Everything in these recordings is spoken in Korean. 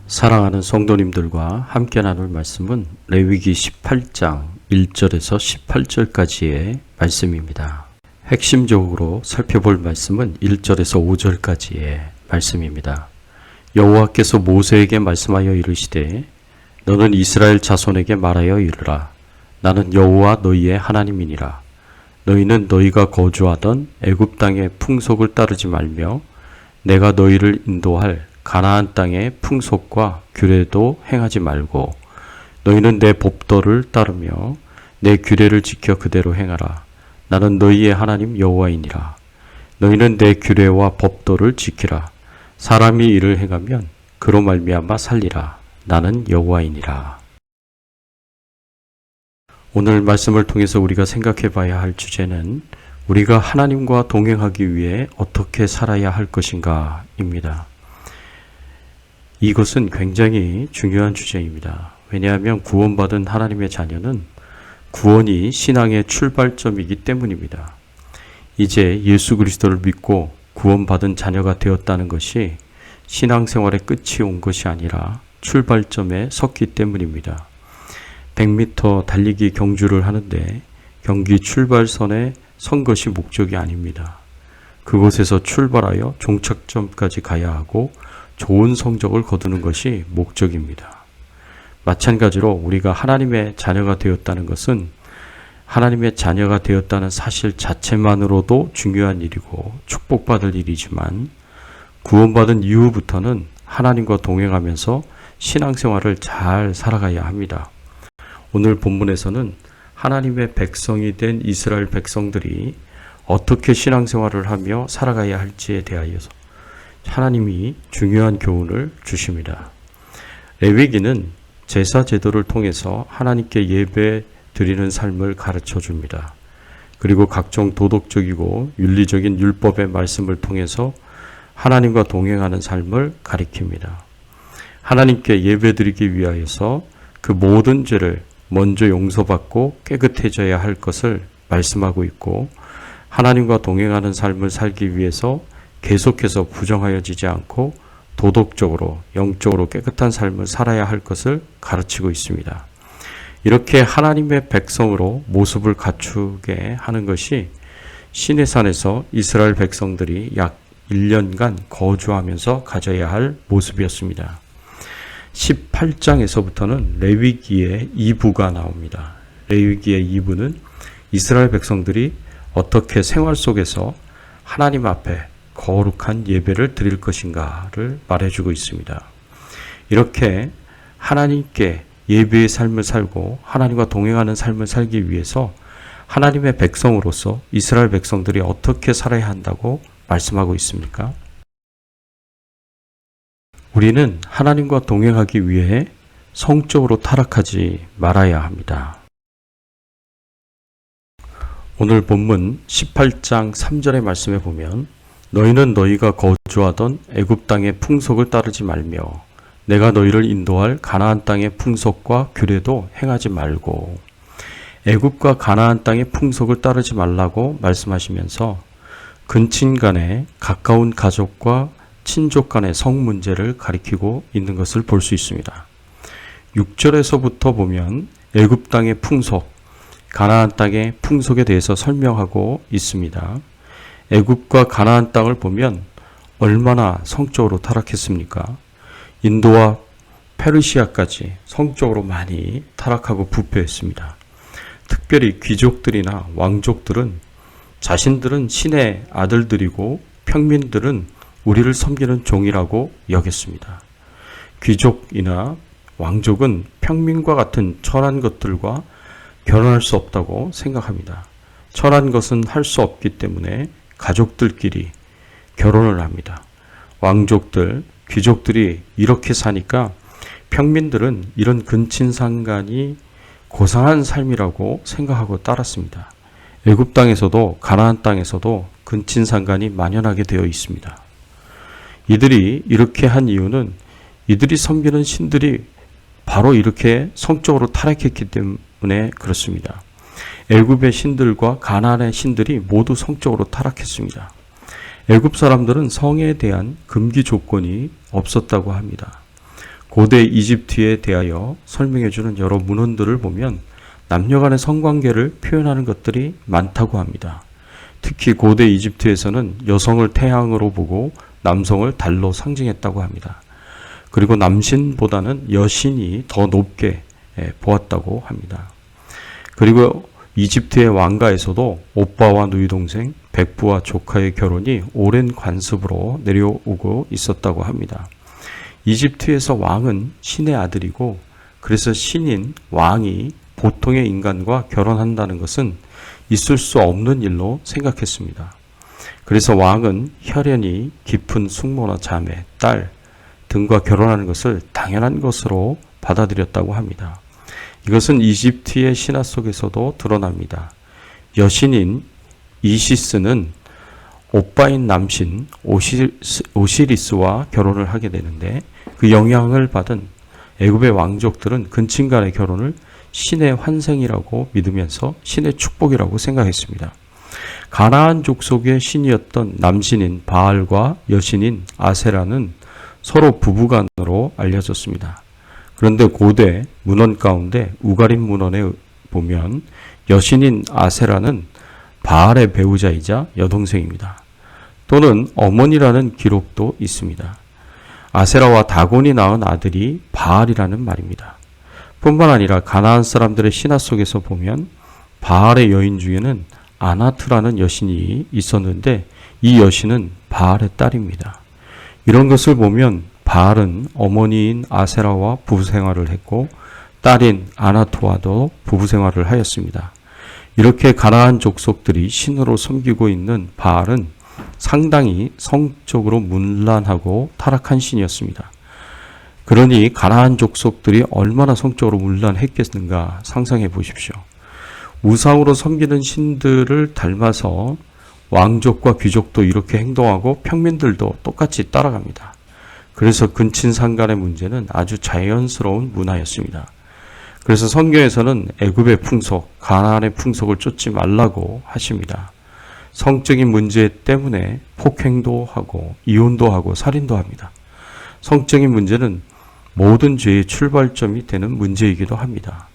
사랑하는 성도님들과 함께 나눌 말씀은 레위기 18장 1절에서 18절까지의 말씀입니다. 핵심적으로 살펴볼 말씀은 1절에서 5절까지의 말씀입니다. 여호와께서 모세에게 말씀하여 이르시되 너는 이스라엘 자손에게 말하여 이르라. 나는 여호와 너희의 하나님이니라. 너희는 너희가 거주하던 애굽 땅의 풍속을 따르지 말며 내가 너희를 인도할 가나안 땅의 풍속과 규례도 행하지 말고 너희는 내 법도를 따르며 내 규례를 지켜 그대로 행하라. 나는 너희의 하나님 여호와이니라. 너희는 내 규례와 법도를 지키라. 사람이 이를 행하면 그로 말미암아 살리라. 나는 여호와이니라. 오늘 말씀을 통해서 우리가 생각해 봐야 할 주제는 우리가 하나님과 동행하기 위해 어떻게 살아야 할 것인가 입니다. 이것은 굉장히 중요한 주제입니다. 왜냐하면 구원받은 하나님의 자녀는 구원이 신앙의 출발점이기 때문입니다. 이제 예수 그리스도를 믿고 구원받은 자녀가 되었다는 것이 신앙생활의 끝이 온 것이 아니라 출발점에 섰기 때문입니다. 100m 달리기 경주를 하는데 경기 출발선에 선 것이 목적이 아닙니다. 그곳에서 출발하여 종착점까지 가야 하고 좋은 성적을 거두는 것이 목적입니다. 마찬가지로 우리가 하나님의 자녀가 되었다는 것은 하나님의 자녀가 되었다는 사실 자체만으로도 중요한 일이고 축복받을 일이지만 구원받은 이후부터는 하나님과 동행하면서 신앙생활을 잘 살아가야 합니다. 오늘 본문에서는 하나님의 백성이 된 이스라엘 백성들이 어떻게 신앙생활을 하며 살아가야 할지에 대하여서 하나님이 중요한 교훈을 주십니다. 레위기는 제사 제도를 통해서 하나님께 예배 드리는 삶을 가르쳐 줍니다. 그리고 각종 도덕적이고 윤리적인 율법의 말씀을 통해서 하나님과 동행하는 삶을 가리킵니다. 하나님께 예배 드리기 위하여서 그 모든 죄를 먼저 용서받고 깨끗해져야 할 것을 말씀하고 있고 하나님과 동행하는 삶을 살기 위해서 계속해서 부정하여지지 않고 도덕적으로 영적으로 깨끗한 삶을 살아야 할 것을 가르치고 있습니다. 이렇게 하나님의 백성으로 모습을 갖추게 하는 것이 시내산에서 이스라엘 백성들이 약 1년간 거주하면서 가져야 할 모습이었습니다. 18장에서부터는 레위기의 2부가 나옵니다. 레위기의 2부는 이스라엘 백성들이 어떻게 생활 속에서 하나님 앞에 거룩한 예배를 드릴 것인가를 말해주고 있습니다. 이렇게 하나님께 예배의 삶을 살고 하나님과 동행하는 삶을 살기 위해서 하나님의 백성으로서 이스라엘 백성들이 어떻게 살아야 한다고 말씀하고 있습니까? 우리는 하나님과 동행하기 위해 성적으로 타락하지 말아야 합니다. 오늘 본문 18장 3절의 말씀에 보면 너희는 너희가 거주하던 애굽 땅의 풍속을 따르지 말며 내가 너희를 인도할 가나안 땅의 풍속과 규례도 행하지 말고 애굽과 가나안 땅의 풍속을 따르지 말라고 말씀하시면서 근친 간의 가까운 가족과 친족 간의 성 문제를 가리키고 있는 것을 볼 수 있습니다. 6절에서부터 보면 애굽 땅의 풍속, 가나안 땅의 풍속에 대해서 설명하고 있습니다. 애굽과 가나안 땅을 보면 얼마나 성적으로 타락했습니까? 인도와 페르시아까지 성적으로 많이 타락하고 부패했습니다. 특별히 귀족들이나 왕족들은 자신들은 신의 아들들이고 평민들은 우리를 섬기는 종이라고 여겼습니다. 귀족이나 왕족은 평민과 같은 천한 것들과 결혼할 수 없다고 생각합니다. 천한 것은 할 수 없기 때문에 가족들끼리 결혼을 합니다. 왕족들, 귀족들이 이렇게 사니까 평민들은 이런 근친상간이 고상한 삶이라고 생각하고 따랐습니다. 애굽 땅에서도 가나안 땅에서도 근친상간이 만연하게 되어 있습니다. 이들이 이렇게 한 이유는 이들이 섬기는 신들이 바로 이렇게 성적으로 타락했기 때문에 그렇습니다. 애굽의 신들과 가나안의 신들이 모두 성적으로 타락했습니다. 애굽 사람들은 성에 대한 금기 조건이 없었다고 합니다. 고대 이집트에 대하여 설명해주는 여러 문헌들을 보면 남녀 간의 성관계를 표현하는 것들이 많다고 합니다. 특히 고대 이집트에서는 여성을 태양으로 보고 남성을 달로 상징했다고 합니다. 그리고 남신보다는 여신이 더 높게 보았다고 합니다. 그리고 이집트의 왕가에서도 오빠와 누이동생, 백부와 조카의 결혼이 오랜 관습으로 내려오고 있었다고 합니다. 이집트에서 왕은 신의 아들이고, 그래서 신인 왕이 보통의 인간과 결혼한다는 것은 있을 수 없는 일로 생각했습니다. 그래서 왕은 혈연이 깊은 숙모나 자매, 딸 등과 결혼하는 것을 당연한 것으로 받아들였다고 합니다. 이것은 이집트의 신화 속에서도 드러납니다. 여신인 이시스는 오빠인 남신 오시리스와 결혼을 하게 되는데, 그 영향을 받은 애굽의 왕족들은 근친 간의 결혼을 신의 환생이라고 믿으면서 신의 축복이라고 생각했습니다. 가나안 족속의 신이었던 남신인 바알과 여신인 아세라는 서로 부부간으로 알려졌습니다. 그런데 고대 문헌 가운데 우가림 문헌에 보면 여신인 아세라는 바알의 배우자이자 여동생입니다. 또는 어머니라는 기록도 있습니다. 아세라와 다곤이 낳은 아들이 바알이라는 말입니다. 뿐만 아니라 가나안 사람들의 신화 속에서 보면 바알의 여인 중에는 아나트라는 여신이 있었는데, 이 여신은 바알의 딸입니다. 이런 것을 보면 바알은 어머니인 아세라와 부부생활을 했고, 딸인 아나토와도 부부생활을 하였습니다. 이렇게 가나안 족속들이 신으로 섬기고 있는 바알은 상당히 성적으로 문란하고 타락한 신이었습니다. 그러니 가나안 족속들이 얼마나 성적으로 문란했겠는가 상상해 보십시오. 우상으로 섬기는 신들을 닮아서 왕족과 귀족도 이렇게 행동하고 평민들도 똑같이 따라갑니다. 그래서 근친상간의 문제는 아주 자연스러운 문화였습니다. 그래서 성경에서는 애굽의 풍속, 가나안의 풍속을 쫓지 말라고 하십니다. 성적인 문제 때문에 폭행도 하고 이혼도 하고 살인도 합니다. 성적인 문제는 모든 죄의 출발점이 되는 문제이기도 합니다.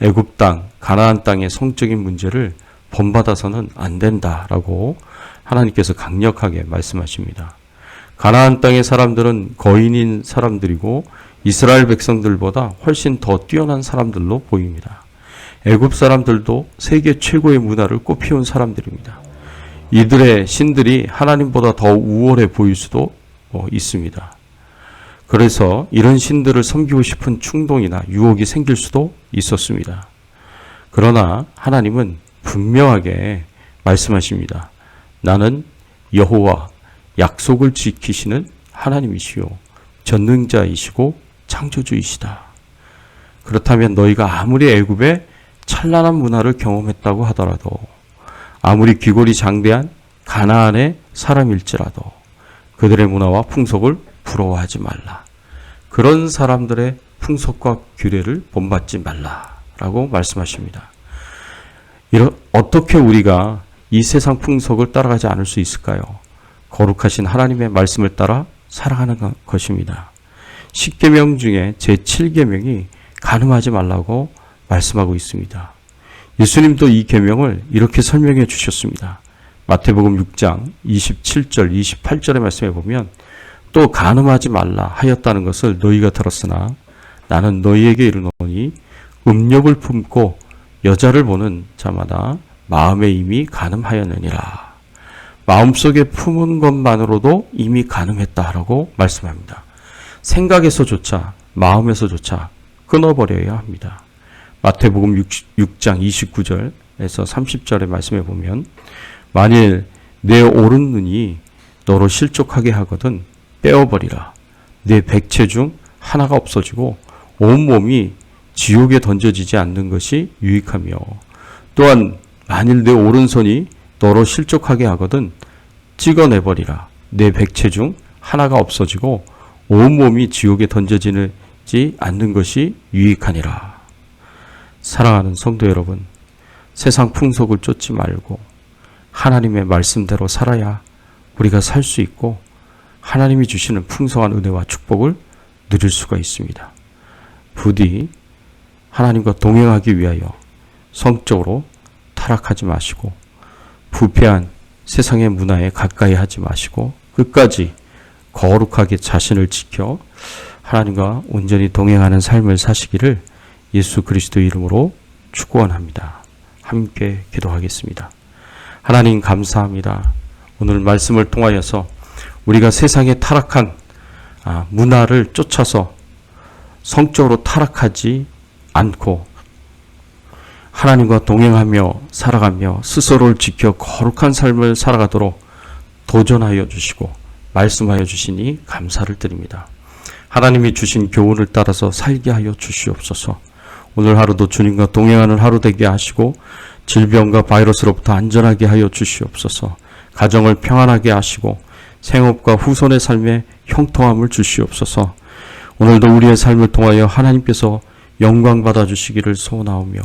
애굽 땅, 가나안 땅의 성적인 문제를 본받아서는 안 된다라고 하나님께서 강력하게 말씀하십니다. 가나안 땅의 사람들은 거인인 사람들이고 이스라엘 백성들보다 훨씬 더 뛰어난 사람들로 보입니다. 애굽 사람들도 세계 최고의 문화를 꽃피운 사람들입니다. 이들의 신들이 하나님보다 더 우월해 보일 수도 있습니다. 그래서 이런 신들을 섬기고 싶은 충동이나 유혹이 생길 수도 있었습니다. 그러나 하나님은 분명하게 말씀하십니다. 나는 여호와, 약속을 지키시는 하나님이시요 전능자이시고 창조주이시다. 그렇다면 너희가 아무리 애굽의 찬란한 문화를 경험했다고 하더라도, 아무리 귀골이 장대한 가나안의 사람일지라도 그들의 문화와 풍속을 부러워하지 말라. 그런 사람들의 풍속과 규례를 본받지 말라라고 말씀하십니다. 어떻게 우리가 이 세상 풍속을 따라가지 않을 수 있을까요? 거룩하신 하나님의 말씀을 따라 살아가는 것입니다. 10계명 중에 제7계명이 간음하지 말라고 말씀하고 있습니다. 예수님도 이 계명을 이렇게 설명해 주셨습니다. 마태복음 6장 27절, 28절의 말씀에 보면 또 간음하지 말라 하였다는 것을 너희가 들었으나 나는 너희에게 이르노니 음욕을 품고 여자를 보는 자마다 마음에 이미 간음하였느니라. 마음속에 품은 것만으로도 이미 간음했다라고 말씀합니다. 생각에서조차 마음에서조차 끊어버려야 합니다. 마태복음 6장 29절에서 30절의 말씀에 보면 만일 내 오른 눈이 너로 실족하게 하거든 빼어버리라. 내 백체 중 하나가 없어지고 온몸이 지옥에 던져지지 않는 것이 유익하며, 또한 만일 내 오른손이 너로 실족하게 하거든 찍어내버리라. 내 백체 중 하나가 없어지고 온몸이 지옥에 던져지지 않는 것이 유익하니라. 사랑하는 성도 여러분, 세상 풍속을 쫓지 말고 하나님의 말씀대로 살아야 우리가 살 수 있고 하나님이 주시는 풍성한 은혜와 축복을 누릴 수가 있습니다. 부디 하나님과 동행하기 위하여 성적으로 타락하지 마시고 부패한 세상의 문화에 가까이 하지 마시고 끝까지 거룩하게 자신을 지켜 하나님과 온전히 동행하는 삶을 사시기를 예수 그리스도 이름으로 축원합니다. 함께 기도하겠습니다. 하나님 감사합니다. 오늘 말씀을 통하여서 우리가 세상의 타락한 문화를 쫓아서 성적으로 타락하지 않고 하나님과 동행하며 살아가며 스스로를 지켜 거룩한 삶을 살아가도록 도전하여 주시고 말씀하여 주시니 감사를 드립니다. 하나님이 주신 교훈을 따라서 살게 하여 주시옵소서. 오늘 하루도 주님과 동행하는 하루 되게 하시고 질병과 바이러스로부터 안전하게 하여 주시옵소서. 가정을 평안하게 하시고 생업과 후손의 삶에 형통함을 주시옵소서. 오늘도 우리의 삶을 통하여 하나님께서 영광 받아 주시기를 소원하오며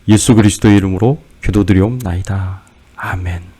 예수 그리스도의 이름으로 기도드리옵나이다. 아멘.